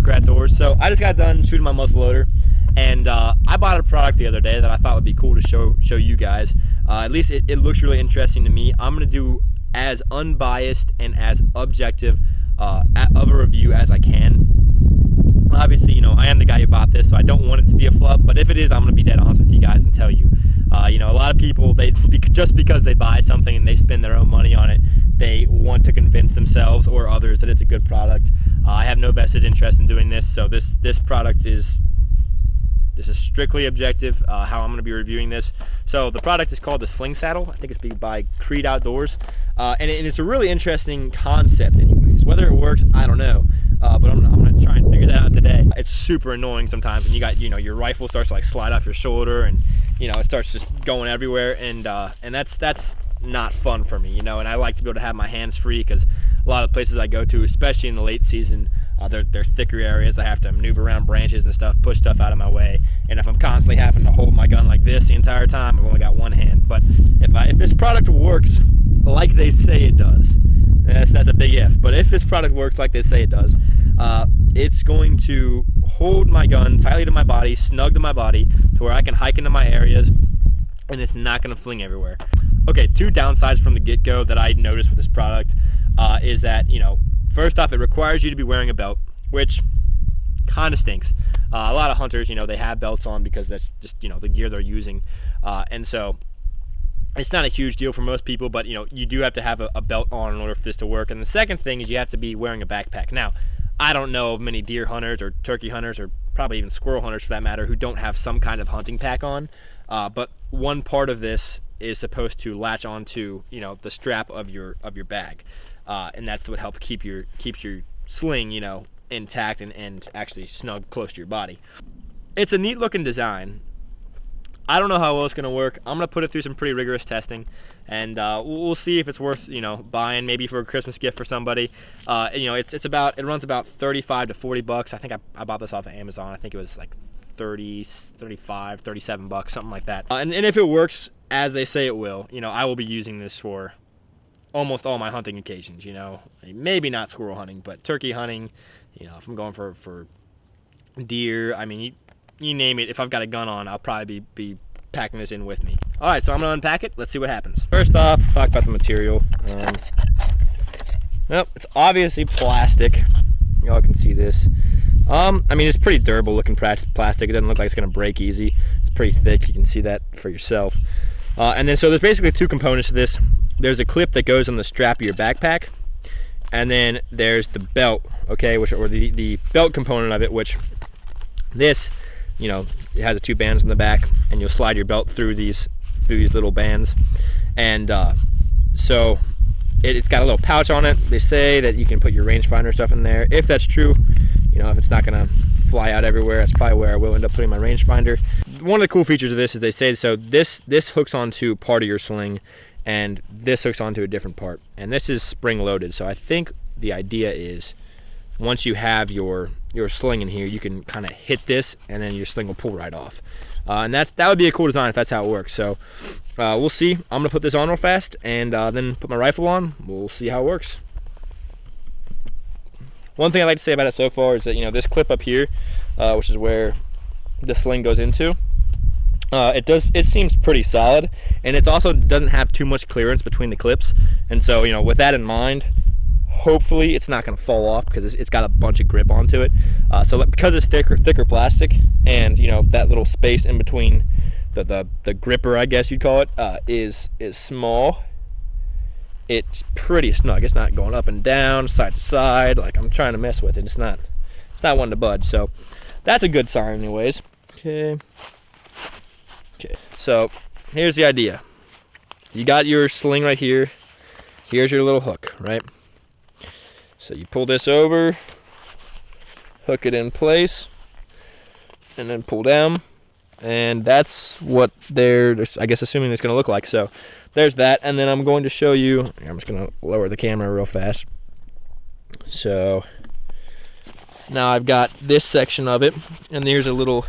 Democrat doors. So I just got done shooting my muzzleloader, and I bought a product the other day that I thought would be cool to show you guys. At least it looks really interesting to me. I'm gonna do as unbiased and as objective of a review as I can. Obviously, you know, I am the guy who bought this, so I don't want it to be a flub, but if it is, I'm gonna be dead honest with you guys and tell you. You know, a lot of people, just because they buy something and they spend their own money on it, they want to convince themselves or others that it's a good product. I have no vested interest in doing this, so this product is strictly objective, how I'm going to be reviewing this. So the product is called the Sling saddle. I think it's by Creed Outdoors, and it's a really interesting concept anyways. Whether it works, I don't know, but I'm going to try and figure that out today. It's super annoying sometimes when you got, you know, your rifle starts to like slide off your shoulder, and you know, it starts just going everywhere, and that's not fun for me, you know. And I like to be able to have my hands free, because a lot of the places I go to, especially in the late season, they're thicker areas. I have to maneuver around branches and stuff, push stuff out of my way, and if I'm constantly having to hold my gun like this the entire time, I've only got one hand. But if this product works like they say it does, that's a big if, but if this product works like they say it does, it's going to hold my gun tightly to my body, snug to my body, to where I can hike into my areas, and it's not going to fling everywhere. Okay, two downsides from the get-go that I noticed with this product is that, you know, first off, it requires you to be wearing a belt, which kind of stinks. A lot of hunters, you know, they have belts on because that's just, you know, the gear they're using, and so it's not a huge deal for most people, but you know, you do have to have a belt on in order for this to work. And the second thing is you have to be wearing a backpack. Now, I don't know of many deer hunters or turkey hunters, or probably even squirrel hunters for that matter, who don't have some kind of hunting pack on, but one part of this is supposed to latch onto, you know, the strap of your bag, and that's what helps keeps your sling, you know, intact and actually snug close to your body. It's a neat looking design. I don't know how well it's going to work. I'm going to put it through some pretty rigorous testing, and we'll see if it's worth, you know, buying maybe for a Christmas gift for somebody. You know, it runs about 35 to 40 bucks. I think I bought this off of Amazon. I think it was like 30, 35, 37 bucks, something like that. And if it works as they say it will, you know, I will be using this for almost all my hunting occasions, you know. Maybe not squirrel hunting, but turkey hunting, you know, if I'm going for deer, I mean, you name it. If I've got a gun on, I'll probably be packing this in with me. All right, so I'm gonna unpack it. Let's see what happens. First off, talk about the material. Well, it's obviously plastic. Y'all can see this. I mean, it's pretty durable looking plastic. It doesn't look like it's gonna break easy. It's pretty thick. You can see that for yourself. And then, so there's basically two components to this. There's a clip that goes on the strap of your backpack, and then there's the belt, okay, or the belt component of it, which this, you know, it has the two bands in the back, and you'll slide your belt through these little bands, and so it's got a little pouch on it. They say that you can put your rangefinder stuff in there. If that's true, you know, if it's not gonna fly out everywhere, that's probably where I will end up putting my rangefinder. One of the cool features of this is they say, so this hooks onto part of your sling, and this hooks onto a different part, and this is spring loaded. So I think the idea is, once you have your sling in here, you can kind of hit this, and then your sling will pull right off. And that would be a cool design if that's how it works. So we'll see. I'm gonna put this on real fast, and then put my rifle on. We'll see how it works. One thing I like to say about it so far is that, you know, this clip up here, which is where the sling goes into, it seems pretty solid, and it also doesn't have too much clearance between the clips. And so, you know, with that in mind, hopefully it's not going to fall off, because it's got a bunch of grip onto it. So because it's thicker plastic, and you know, that little space in between the gripper, I guess you'd call it, is small, it's pretty snug. It's not going up and down, side to side like I'm trying to mess with it. It's not one to budge. So that's a good sign anyways. Okay, so here's the idea. You got your sling right here. Here's your little hook, right? So you pull this over, hook it in place, and then pull down, and that's what I guess, assuming it's going to look like. So there's that, and then I'm going to show you, I'm just going to lower the camera real fast. So now I've got this section of it, and here's a little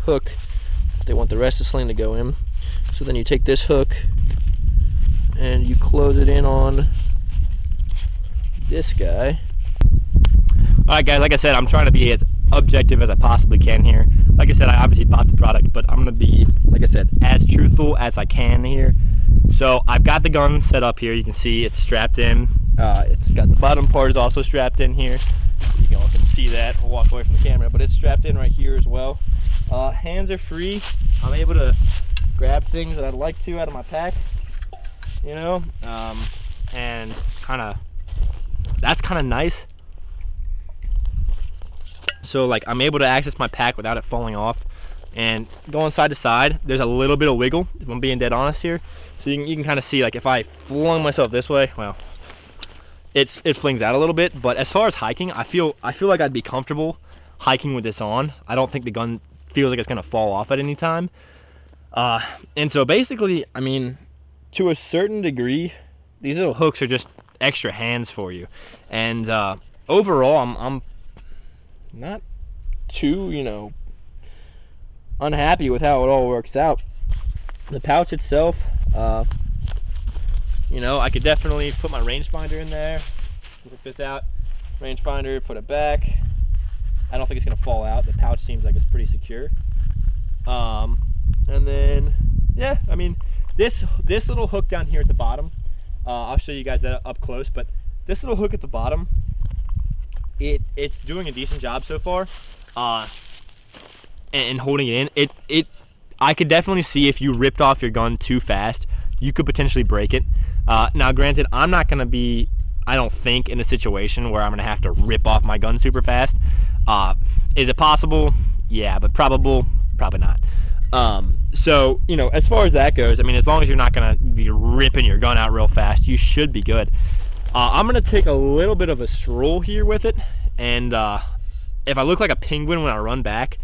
hook they want the rest of the sling to go in. So then you take this hook and you close it in on this guy, Alright guys, like I said, I'm trying to be as objective as I possibly can here. Like I said, I obviously bought the product, but I'm going to be, like I said, as truthful as I can here. So I've got the gun set up here. You can see it's strapped in. It's got the bottom part is also strapped in here. You all can see that. I'll walk away from the camera, but it's strapped in right here as well. Hands are free. I'm able to grab things that I'd like to out of my pack, you know, and that's kind of nice. So like I'm able to access my pack without it falling off, and going side to side, there's a little bit of wiggle, if I'm being dead honest here. So you can kind of see, like, if I flung myself this way, well, it flings out a little bit. But as far as hiking, I feel like I'd be comfortable hiking with this on. I don't think the gun feels like it's gonna fall off at any time. And so basically, I mean, to a certain degree, these little hooks are just extra hands for you. And overall, I'm not too, you know, unhappy with how it all works out. The pouch itself, you know, I could definitely put my rangefinder in there, work this out, rangefinder, put it back. I don't think it's gonna fall out. The pouch seems like it's pretty secure. And then, yeah, I mean, this little hook down here at the bottom, I'll show you guys that up close, but this little hook at the bottom, it's doing a decent job so far, and holding it in. I could definitely see if you ripped off your gun too fast, you could potentially break it. Now granted, I'm not gonna be, I don't think, in a situation where I'm gonna have to rip off my gun super fast. Is it possible? Yeah, but probably not. So, you know, as far as that goes, I mean, as long as you're not gonna be ripping your gun out real fast, you should be good. I'm gonna take a little bit of a stroll here with it, and if I look like a penguin when I run back,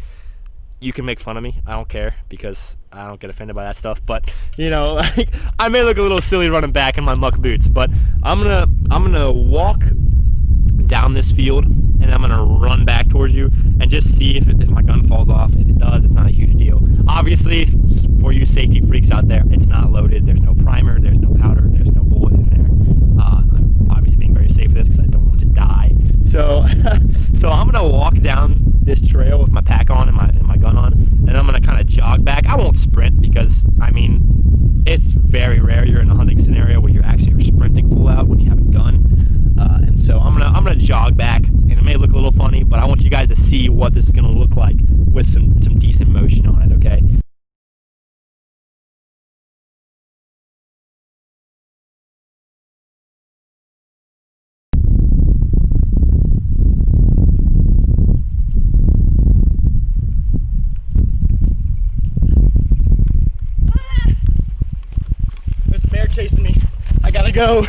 you can make fun of me. I don't care, because I don't get offended by that stuff. But, you know, like, I may look a little silly running back in my muck boots, but I'm gonna walk down this field, and I'm gonna run back towards you and just see if my gun falls off. If it does, it's not a huge deal. Obviously, for you safety freaks out there, it's not loaded. There's no primer, there's no powder, there's no bullet in there. I'm obviously being very safe with this because I don't want to die. So, so I'm gonna walk down this trail with my pack on and my gun on, and I'm gonna kind of jog back. I won't sprint because, I mean, it's very rare you're in a hunting scenario where you actually are sprinting full out when you have a gun. And so I'm gonna jog back, and it may look a little funny, but I want you guys to see what this is gonna look like with some decent motion on it. Okay. There's a bear chasing me. I gotta go.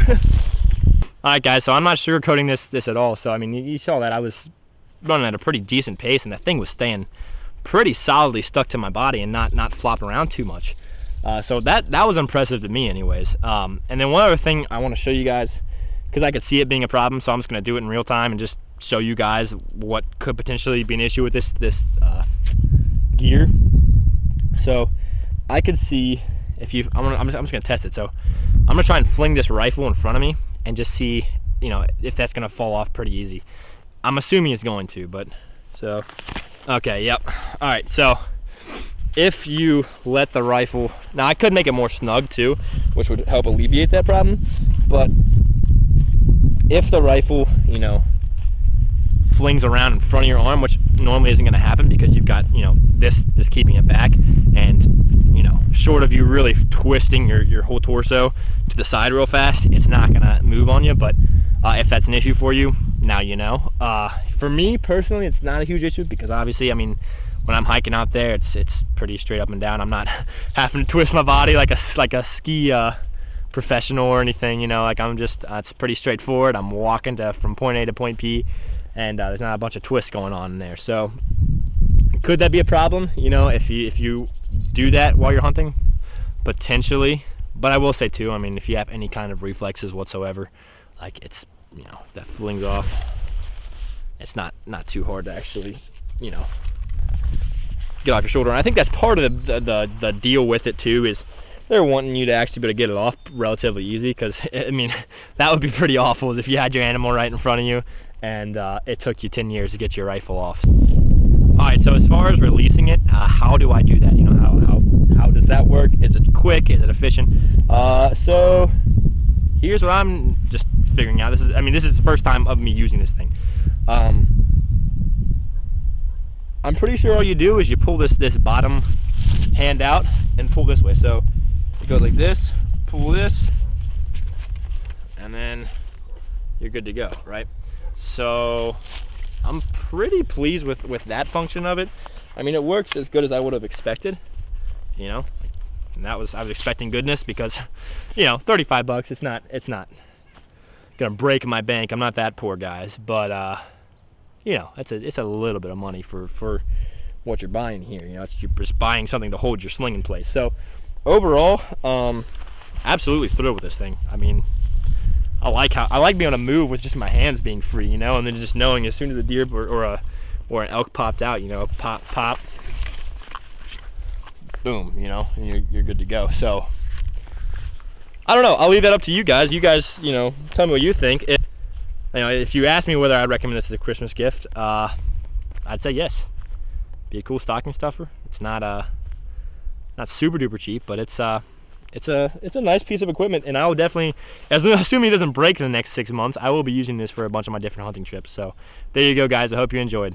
Alright guys, so I'm not sugarcoating this at all. So I mean, you saw that I was running at a pretty decent pace, and the thing was staying pretty solidly stuck to my body and not flopping around too much. So that was impressive to me anyways. And then one other thing I want to show you guys, because I could see it being a problem, so I'm just going to do it in real time and just show you guys what could potentially be an issue with this gear. So I could see, if you, I'm just going to test it. So I'm going to try and fling this rifle in front of me and just see, you know, if that's gonna fall off pretty easy. I'm assuming it's going to, but so, okay, yep. All right, so if you let the rifle, now I could make it more snug too, which would help alleviate that problem, but if the rifle, you know, flings around in front of your arm, which normally isn't gonna happen because you've got, you know, this is keeping it back, and, you know, short of you really twisting your whole torso to the side real fast, it's not gonna move on you. But if that's an issue for you, now you know. For me personally, it's not a huge issue because obviously, I mean, when I'm hiking out there, it's pretty straight up and down. I'm not having to twist my body like a ski professional or anything, you know. Like, I'm just, it's pretty straightforward. I'm walking from point A to point P, and there's not a bunch of twists going on in there. So could that be a problem, you know, if you do that while you're hunting? Potentially. But I will say too, I mean, if you have any kind of reflexes whatsoever, like, it's, you know, that flings off, it's not too hard to actually, you know, get off your shoulder. And I think that's part of the deal with it too, is they're wanting you to actually be able to get it off relatively easy, because I mean, that would be pretty awful, is if you had your animal right in front of you and it took you 10 years to get your rifle off. All right, so as far as releasing it, how do I do that? You know, how does that work? Is it quick? Is it efficient? So here's what I'm just figuring out. This is the first time of me using this thing. I'm pretty sure all you do is you pull this bottom hand out and pull this way. So it goes like this, pull this, and then you're good to go, right? So I'm pretty pleased with that function of it. I mean, it works as good as I would have expected, you know. And I was expecting goodness because, you know, 35 bucks. It's not gonna break my bank. I'm not that poor, guys. But you know, it's a little bit of money for what you're buying here. You know, you're just buying something to hold your sling in place. So overall, absolutely thrilled with this thing. I mean, I like being able to move with just my hands being free, you know, and then just knowing as soon as a deer or an elk popped out, you know, pop, boom, you know, and you're good to go. So I don't know. I'll leave that up to you guys. You guys, you know, tell me what you think. You know, if you ask me whether I'd recommend this as a Christmas gift, I'd say yes. Be a cool stocking stuffer. It's not super duper cheap, but it's a nice piece of equipment, and I will definitely, assuming it doesn't break in the next 6 months, I will be using this for a bunch of my different hunting trips. So there you go, guys. I hope you enjoyed.